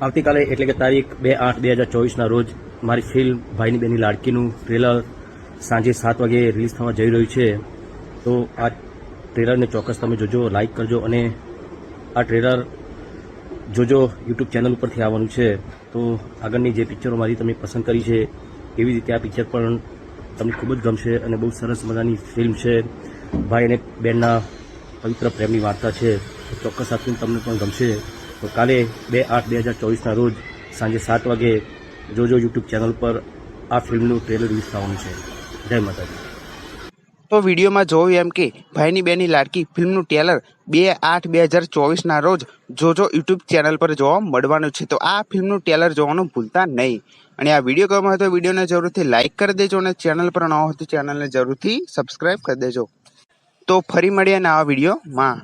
આવતીકાલે એટલે કે તારીખ 2/8/2024ના રોજ મારી ફિલ્મ ભાઈની બેની લાડકીનું ટ્રેલર સાંજે 7 વાગે રિલીઝ થવા જઈ રહ્યું છે. તો આ ટ્રેલરને ચોક્કસ તમે જોજો, લાઇક કરજો અને આ ટ્રેલર જોજો. યુટ્યુબ ચેનલ ઉપરથી આવવાનું છે. તો આગળની જે પિક્ચરો મારી તમે પસંદ કરી છે એવી રીતે આ પિક્ચર પણ તમને ખૂબ જ ગમશે અને બહુ સરસ મજાની ફિલ્મ છે. ભાઈ અને બહેનના પવિત્ર પ્રેમની વાર્તા છે. તો ચોક્કસ આ ફિલ્મ તમને પણ ગમશે. તો કાલે 2/8/2024ના રોજ સાંજે 7 વાગે જોજો યુટ્યુબ ચેનલ પર આ ફિલ્મનું ટ્રેલર રિલીઝ થવાનું છે. જય માતાજી. તો વિડીયોમાં જોયું એમ કે ભાઈની બેની લાડકી ફિલ્મનું ટ્રેલર 2/8/2024ના રોજ જોજો યુટ્યુબ ચેનલ પર જોવા મળવાનું છે. તો આ ફિલ્મનું ટ્રેલર જોવાનું ભૂલતા નહીં. અને આ વિડીયો ગમ્યો હોય તો વિડીયોને જરૂરથી લાઇક કરી દેજો અને ચેનલ પર ન હોય તો ચેનલને જરૂરથી સબસ્ક્રાઇબ કરી દેજો. તો ફરી મળીએ નવા વિડીયોમાં.